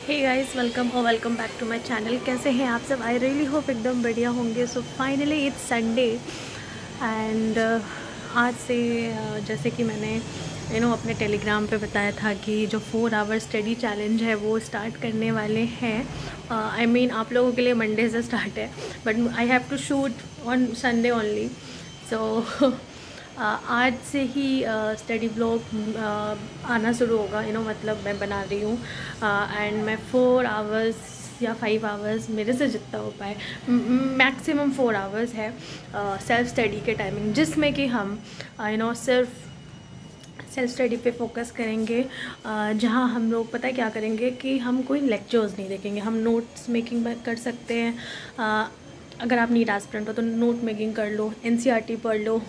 Hey guys, welcome back to my channel. कैसे हैं आप सब? आई रियली होप एकदम बढ़िया होंगे। So finally it's Sunday and आज से जैसे कि मैंने अपने टेलीग्राम पे बताया था कि जो 4 आवर स्टडी चैलेंज है वो स्टार्ट करने वाले हैं। आई मीन आप लोगों के लिए मंडे से स्टार्ट है, but I have to shoot on Sunday only. So आज से ही स्टडी ब्लॉग आना शुरू होगा। मतलब मैं बना रही हूँ एंड मैं 4 आवर्स या 5 आवर्स, मेरे से जितना हो पाए, मैक्सिमम 4 आवर्स है सेल्फ स्टडी के टाइमिंग, जिसमें कि हम सिर्फ सेल्फ स्टडी पे फोकस करेंगे। जहाँ हम लोग पता है क्या करेंगे कि हम कोई लेक्चर्स नहीं देखेंगे, हम नोट्स मेकिंग कर सकते हैं। अगर आप नीट एस्पिरेंट हो तो नोट मेकिंग कर लो, NCERT पढ़ लो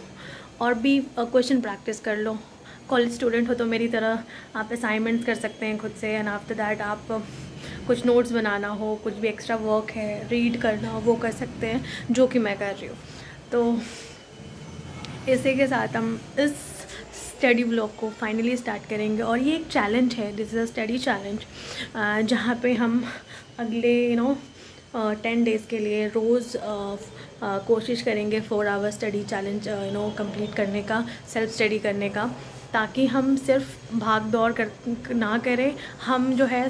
और भी क्वेश्चन प्रैक्टिस कर लो। कॉलेज स्टूडेंट हो तो मेरी तरह आप असाइनमेंट्स कर सकते हैं खुद से, एंड आफ्टर दैट आप कुछ नोट्स बनाना हो, कुछ भी एक्स्ट्रा वर्क है, रीड करना हो, वो कर सकते हैं, जो कि मैं कर रही हूँ। तो इसी के साथ हम इस स्टडी ब्लॉग को फाइनली स्टार्ट करेंगे। और ये एक चैलेंज है, this is a study challenge, जहाँ पे हम अगले 10 डेज़ के लिए रोज़ कोशिश करेंगे 4 आवर स्टडी चैलेंज कंप्लीट करने का, सेल्फ स्टडी करने का, ताकि हम सिर्फ भाग दौड़ ना करें, हम जो है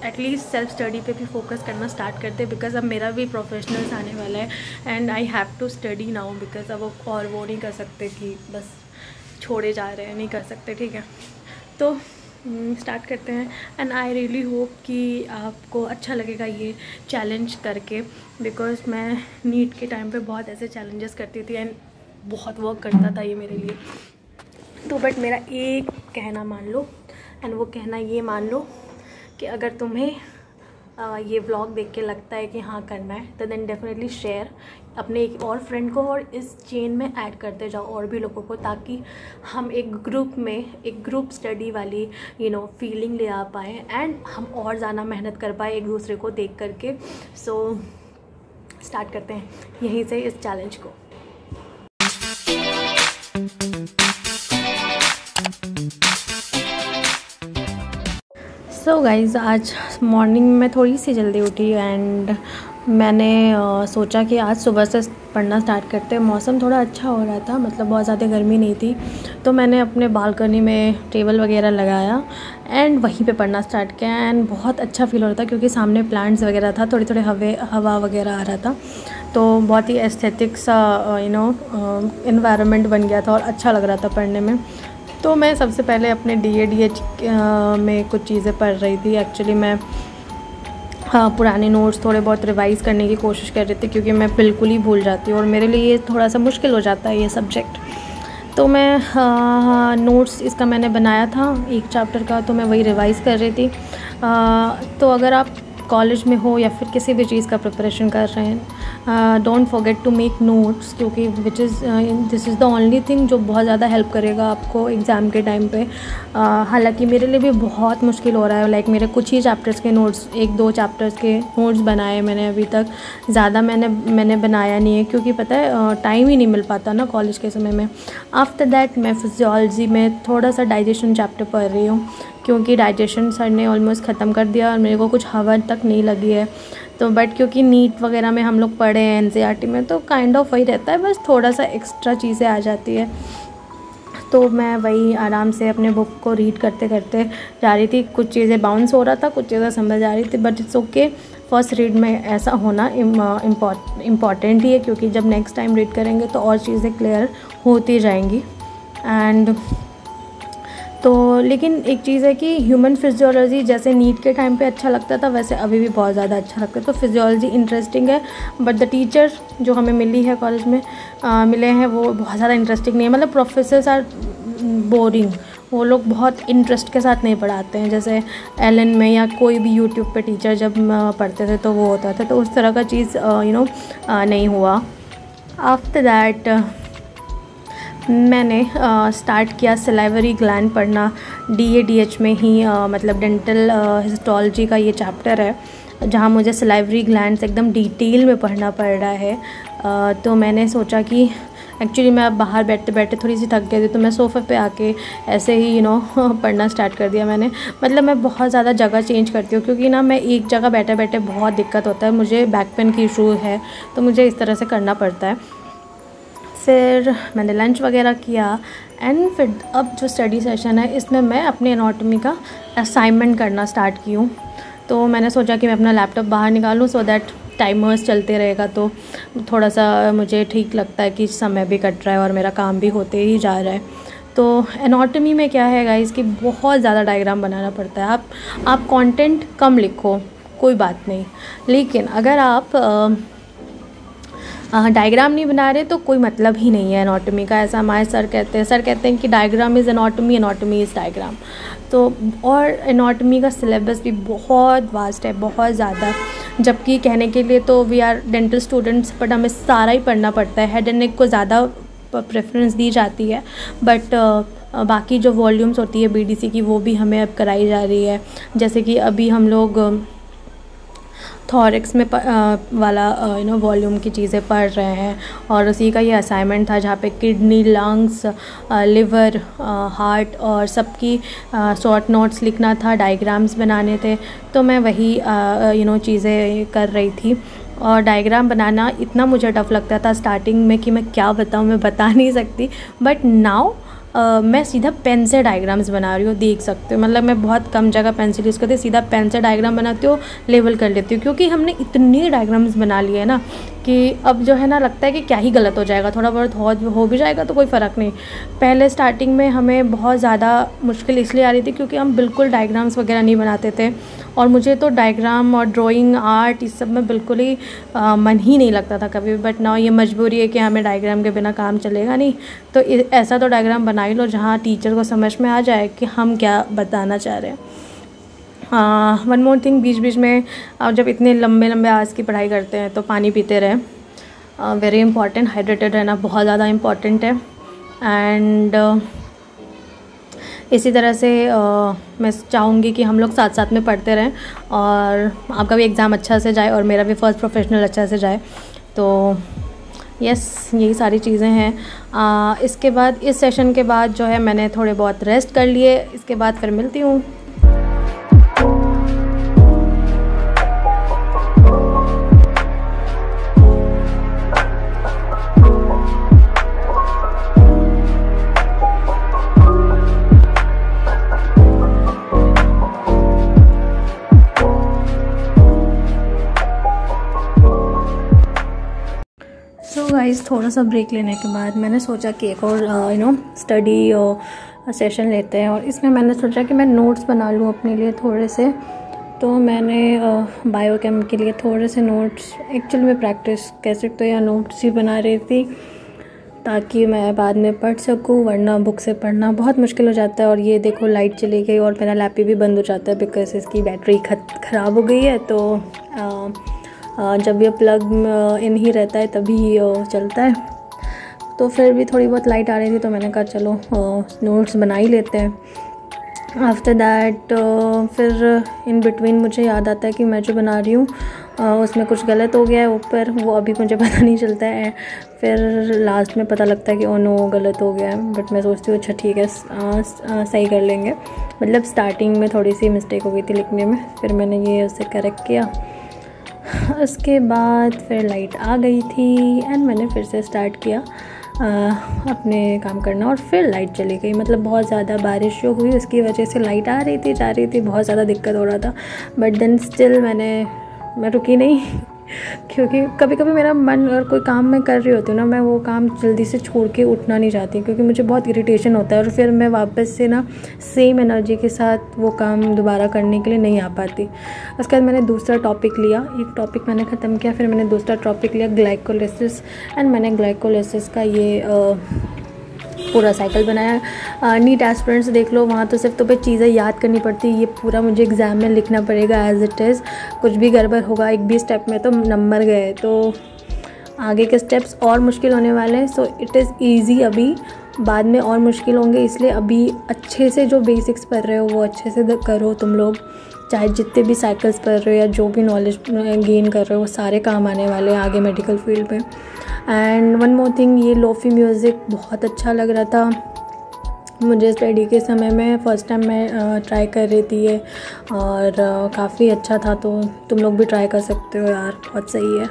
एटलीस्ट सेल्फ स्टडी पे भी फोकस करना स्टार्ट करते। बिकॉज अब मेरा भी प्रोफेशनल्स आने वाला है and I have to study now, because अब और वो नहीं कर सकते कि बस छोड़े जा रहे हैं, नहीं कर सकते। ठीक है, तो स्टार्ट करते हैं। एंड आई रियली होप कि आपको अच्छा लगेगा ये चैलेंज करके, बिकॉज मैं नीट के टाइम पे बहुत ऐसे चैलेंजेस करती थी एंड बहुत वर्क करता था ये मेरे लिए। तो बट मेरा एक कहना मान लो, एंड वो कहना ये मान लो कि अगर तुम्हें ये व्लॉग देख के लगता है कि हाँ करना है, तो देन डेफिनेटली शेयर अपने एक और फ्रेंड को, और इस चेन में ऐड करते जाओ और भी लोगों को, ताकि हम एक ग्रुप स्टडी वाली फीलिंग ले आ पाएँ एंड हम और ज़्यादा मेहनत कर पाए एक दूसरे को देख करके। सो स्टार्ट करते हैं यहीं से इस चैलेंज को। सो गाइज़, आज मॉर्निंग में थोड़ी सी जल्दी उठी एंड मैंने सोचा कि आज सुबह से पढ़ना स्टार्ट करते हैं। मौसम थोड़ा अच्छा हो रहा था, मतलब बहुत ज़्यादा गर्मी नहीं थी, तो मैंने अपने बालकनी में टेबल वगैरह लगाया एंड वहीं पे पढ़ना स्टार्ट किया। एंड बहुत अच्छा फील हो रहा था क्योंकि सामने प्लांट्स वगैरह था, थोड़ी थोड़ी हवा वगैरह आ रहा था, तो बहुत ही एस्थेटिक सा इन्वायरमेंट बन गया था और अच्छा लग रहा था पढ़ने में। तो मैं सबसे पहले अपने DADH में कुछ चीज़ें पढ़ रही थी। एक्चुअली मैं पुराने नोट्स थोड़े बहुत रिवाइज़ करने की कोशिश कर रही थी, क्योंकि मैं बिल्कुल ही भूल जाती हूँ और मेरे लिए ये थोड़ा सा मुश्किल हो जाता है ये सब्जेक्ट। तो मैं नोट्स इसका मैंने बनाया था एक चैप्टर का, तो मैं वही रिवाइज़ कर रही थी। तो अगर आप कॉलेज में हो या फिर किसी भी चीज़ का प्रिपरेशन कर रहे हैं, don't forget to make notes, क्योंकि this is the only thing जो बहुत ज़्यादा हेल्प करेगा आपको एग्ज़ाम के टाइम पे। हालांकि मेरे लिए भी बहुत मुश्किल हो रहा है, लाइक मेरे कुछ ही चैप्टर्स के नोट्स, 1-2 चैप्टर्स के नोट्स बनाए मैंने अभी तक, ज़्यादा मैंने बनाया नहीं है, क्योंकि पता है टाइम ही नहीं मिल पाता ना कॉलेज के समय में। आफ्टर दैट मैं फिजियोलॉजी में थोड़ा सा डाइजेशन चैप्टर पढ़ रही हूँ, क्योंकि डाइजेशन सर ने ऑलमोस्ट ख़त्म कर दिया और मेरे को कुछ हवा तक नहीं लगी है। तो बट क्योंकि नीट वगैरह में हम लोग पढ़े हैं NCERT में, तो काइंड ऑफ वही रहता है, बस थोड़ा सा एक्स्ट्रा चीज़ें आ जाती है। तो मैं वही आराम से अपने बुक को रीड करते करते जा रही थी। कुछ चीज़ें बाउंस हो रहा था, कुछ चीज़ें समझ आ रही थी, but it's okay. First read में ऐसा होना इम्पॉर्टेंट ही है, क्योंकि जब नेक्स्ट टाइम रीड करेंगे तो और चीज़ें क्लियर होती जाएंगी। एंड तो लेकिन एक चीज़ है कि ह्यूमन फिजियोलॉजी जैसे नीट के टाइम पे अच्छा लगता था, वैसे अभी भी बहुत ज़्यादा अच्छा लगता है। तो फिजियोलॉजी इंटरेस्टिंग है, बट द टीचर जो हमें मिली है कॉलेज में मिले हैं, वो बहुत ज़्यादा इंटरेस्टिंग नहीं है। मतलब प्रोफेसर्स आर बोरिंग, वो लोग बहुत इंटरेस्ट के साथ नहीं पढ़ाते हैं, जैसे LN में या कोई भी यूट्यूब पे टीचर जब पढ़ते थे तो वो होता था। तो उस तरह का चीज़ नहीं हुआ। आफ्टर दैट मैंने स्टार्ट किया सलाइवरी ग्लैंड पढ़ना DADH में ही, मतलब डेंटल हिस्टोलॉजी का ये चैप्टर है, जहाँ मुझे सलाइवरी ग्लैंड्स एकदम डिटेल में पढ़ना पड़ रहा है। तो मैंने सोचा कि एक्चुअली मैं अब बाहर बैठते बैठते थोड़ी सी थक गई थी, तो मैं सोफ़े पे आके ऐसे ही पढ़ना स्टार्ट कर दिया मैंने। मतलब मैं बहुत ज़्यादा जगह चेंज करती हूँ, क्योंकि ना मैं एक जगह बैठे बैठे बहुत दिक्कत होता है, मुझे बैक पेन की इशू है, तो मुझे इस तरह से करना पड़ता है। फिर मैंने लंच वगैरह किया एंड फिर अब जो स्टडी सेशन है इसमें मैं अपनी एनाटॉमी का असाइनमेंट करना स्टार्ट की हूँ। तो मैंने सोचा कि मैं अपना लैपटॉप बाहर निकालूँ सो दैट टाइमर्स चलते रहेगा, तो थोड़ा सा मुझे ठीक लगता है कि समय भी कट रहा है और मेरा काम भी होते ही जा रहा है। तो एनाटॉमी में क्या है गाइस कि बहुत ज़्यादा डायग्राम बनाना पड़ता है। आप कंटेंट कम लिखो कोई बात नहीं, लेकिन अगर आप डायग्राम नहीं बना रहे तो कोई मतलब ही नहीं है एनाटॉमी का। ऐसा हमारे सर कहते हैं कि diagram is anatomy, anatomy is diagram. तो और एनाटॉमी का सिलेबस भी बहुत वास्ट है, बहुत ज़्यादा, जबकि कहने के लिए तो we are dental students, but हमें सारा ही पढ़ना पड़ता है। हेड एंड नेक को ज़्यादा प्रेफरेंस दी जाती है, बट बाकी जो वॉल्यूम्स होती है बीडीसी की वो भी हमें अब कराई जा रही है। जैसे कि अभी हम लोग थॉरिक्स में वाला वॉल्यूम की चीज़ें पढ़ रहे हैं, और उसी का ये असाइनमेंट था जहाँ पे किडनी, लंग्स, लिवर, हार्ट और सबकी शॉर्ट नोट्स लिखना था, डायग्राम्स बनाने थे। तो मैं वही चीज़ें कर रही थी। और डायग्राम बनाना इतना मुझे टफ़ लगता था स्टार्टिंग में कि मैं क्या बताऊँ, मैं बता नहीं सकती। बट नाउ मैं सीधा पेन से डायग्राम्स बना रही हूँ, देख सकते हो। मतलब मैं बहुत कम जगह पेंसिल यूज़ करती हूँ, सीधा पेन से डायग्राम बनाती हूँ, लेवल कर लेती हूँ, क्योंकि हमने इतनी डायग्राम्स बना लिए है ना कि अब जो है ना लगता है कि क्या ही गलत हो जाएगा, थोड़ा बहुत हो भी जाएगा तो कोई फ़र्क नहीं। पहले स्टार्टिंग में हमें बहुत ज़्यादा मुश्किल इसलिए आ रही थी क्योंकि हम बिल्कुल डायग्राम्स वगैरह नहीं बनाते थे, और मुझे तो डायग्राम और ड्राइंग, आर्ट, इस सब में बिल्कुल ही मन ही नहीं लगता था कभी भी। बट नाउ ये मजबूरी है कि हमें डायग्राम के बिना काम चलेगा नहीं, तो ऐसा तो डायग्राम बना ही लो जहाँ टीचर को समझ में आ जाए कि हम क्या बताना चाह रहे हैं। वन मोर थिंग, बीच बीच में आप जब इतने लंबे लंबे आवर्स की पढ़ाई करते हैं तो पानी पीते रहें। वेरी इंपॉर्टेंट, हाइड्रेटेड रहना बहुत ज़्यादा इम्पॉर्टेंट है। एंड इसी तरह से मैं चाहूँगी कि हम लोग साथ साथ में पढ़ते रहें और आपका भी एग्ज़ाम अच्छा से जाए और मेरा भी फर्स्ट प्रोफेशनल अच्छा से जाए। तो यस, यही सारी चीज़ें हैं। इसके बाद, इस सेशन के बाद जो है मैंने थोड़े बहुत रेस्ट कर लिए, इसके बाद फिर मिलती हूँ। गाइस, थोड़ा सा ब्रेक लेने के बाद मैंने सोचा कि एक और स्टडी सेशन लेते हैं, और इसमें मैंने सोचा कि मैं नोट्स बना लूँ अपने लिए थोड़े से। तो मैंने बायोकेम के लिए थोड़े से नोट्स, एक्चुअली में प्रैक्टिस कह सकते हो या नोट्स ही बना रही थी ताकि मैं बाद में पढ़ सकूँ, वरना बुक से पढ़ना बहुत मुश्किल हो जाता है। और ये देखो लाइट चली गई और मेरा लैपटॉप भी बंद हो जाता है बिकॉज इसकी बैटरी ख़राब हो गई है। तो जब ये प्लग इन ही रहता है तभी चलता है। तो फिर भी थोड़ी बहुत लाइट आ रही थी तो मैंने कहा चलो नोट्स बना ही लेते हैं। आफ्टर दैट फिर इन बिटवीन मुझे याद आता है कि मैं जो बना रही हूँ उसमें कुछ गलत हो गया है ऊपर, वो अभी मुझे पता नहीं चलता है। फिर लास्ट में पता लगता है कि ओ नो गलत हो गया है, बट मैं सोचती हूँ अच्छा ठीक है सही कर लेंगे। मतलब स्टार्टिंग में थोड़ी सी मिस्टेक हो गई थी लिखने में, फिर मैंने ये उसे करेक्ट किया। उसके बाद फिर लाइट आ गई थी एंड मैंने फिर से स्टार्ट किया अपने काम करना, और फिर लाइट चली गई। मतलब बहुत ज़्यादा बारिश जो हुई उसकी वजह से लाइट आ रही थी, जा रही थी, बहुत ज़्यादा दिक्कत हो रहा था। बट देन स्टिल मैं रुकी नहीं क्योंकि कभी कभी मेरा मन, और कोई काम मैं कर रही होती हूँ ना, मैं वो काम जल्दी से छोड़ के उठना नहीं चाहती क्योंकि मुझे बहुत इरिटेशन होता है, और फिर मैं वापस से ना सेम एनर्जी के साथ वो काम दोबारा करने के लिए नहीं आ पाती। उसके बाद मैंने दूसरा टॉपिक लिया, एक टॉपिक मैंने ख़त्म किया, फिर मैंने दूसरा टॉपिक लिया ग्लाइकोलिसिस, एंड मैंने ग्लाइकोलिसिस का ये पूरा साइकिल बनाया। नीट एस्पिरेंट्स देख लो, वहाँ तो सिर्फ तुम्हें चीज़ें याद करनी पड़ती है, ये पूरा मुझे एग्ज़ाम में लिखना पड़ेगा एज इट इज़। कुछ भी गड़बड़ होगा एक भी स्टेप में तो नंबर गए, तो आगे के स्टेप्स और मुश्किल होने वाले हैं। सो इट इज़ ईजी, अभी बाद में और मुश्किल होंगे, इसलिए अभी अच्छे से जो बेसिक्स पढ़ रहे हो वो अच्छे से करो तुम लोग। चाहे जितने भी साइकिल्स पढ़ रहे हो या जो भी नॉलेज गेन कर रहे हो वो सारे काम आने वाले हैं आगे मेडिकल फील्ड में। एंड वन मोर थिंग, ये लोफी म्यूज़िक बहुत अच्छा लग रहा था मुझे स्टडी के समय में। फ़र्स्ट टाइम मैं ट्राई कर रही थी ये, और काफ़ी अच्छा था, तो तुम लोग भी ट्राई कर सकते हो यार, बहुत सही है।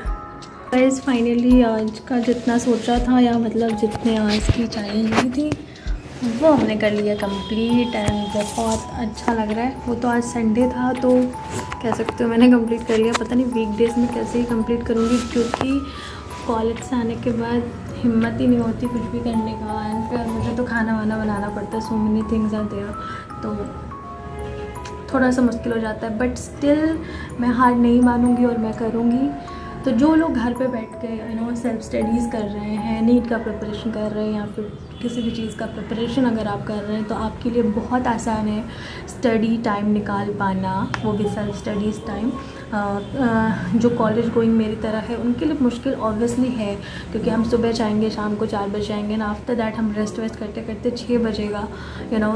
गाइस फाइनली आज का जितना सोचा था, या मतलब जितने आज की चैलेंज ली थी वो हमने कर लिया कंप्लीट, एंड बहुत अच्छा लग रहा है। वो तो आज संडे था तो कह सकते हो मैंने कंप्लीट कर लिया। पता नहीं वीकडेज़ में कैसे ही कंप्लीट करूँगी, क्योंकि कॉलेज से आने के बाद हिम्मत ही नहीं होती कुछ भी करने का। एंड फिर मुझे तो खाना वाना बनाना पड़ता है, so many things are there, तो थोड़ा सा मुश्किल हो जाता है। बट स्टिल मैं हार नहीं मानूंगी और मैं करूँगी। तो जो लोग घर पे बैठ के सेल्फ स्टडीज़ कर रहे हैं, नीट का प्रिपरेशन कर रहे हैं, या फिर किसी भी चीज़ का प्रिपरेशन अगर आप कर रहे हैं, तो आपके लिए बहुत आसान है स्टडी टाइम निकाल पाना, वो भी सेल्फ स्टडीज़ टाइम। जो कॉलेज गोइंग मेरी तरह है उनके लिए मुश्किल ऑब्वियसली है, क्योंकि हम सुबह जाएंगे, शाम को 4 बजे आएंगे ना, आफ्टर दैट हम रेस्ट वेस्ट करते करते 6 बजेगा।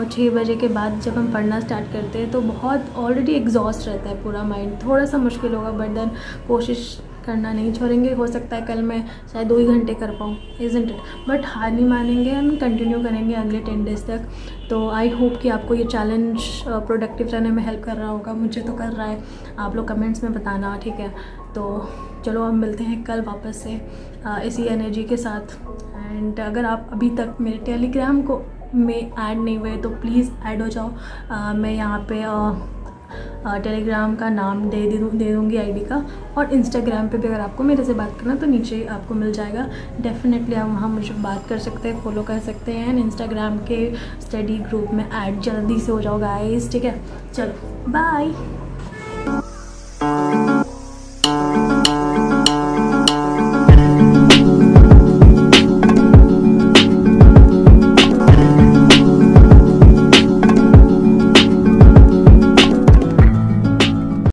6 बजे के बाद जब हम पढ़ना स्टार्ट करते हैं तो बहुत ऑलरेडी एग्जॉस्ट रहता है पूरा माइंड, थोड़ा सा मुश्किल होगा, बट देन कोशिश करना नहीं छोड़ेंगे। हो सकता है कल मैं शायद 2 ही घंटे कर पाऊँ, इज़न्ट इट, बट हार नहीं मानेंगे, हम कंटिन्यू करेंगे अगले 10 डेज़ तक। तो आई होप कि आपको ये चैलेंज प्रोडक्टिव रहने में हेल्प कर रहा होगा, मुझे तो कर रहा है। आप लोग कमेंट्स में बताना, ठीक है। तो चलो अब मिलते हैं कल वापस से इसी एनर्जी के साथ। एंड अगर आप अभी तक मेरे टेलीग्राम को में ऐड नहीं हुए तो प्लीज़ ऐड हो जाओ। मैं यहाँ पे टेलीग्राम का नाम दे दूँगी आईडी का, और इंस्टाग्राम पे भी अगर आपको मेरे से बात करना तो नीचे आपको मिल जाएगा। डेफिनेटली आप वहाँ मुझे बात कर सकते हैं, फॉलो कर सकते हैं। एंड इंस्टाग्राम के स्टडी ग्रुप में ऐड जल्दी से हो जाओ गाइस, ठीक है। चलो बाय।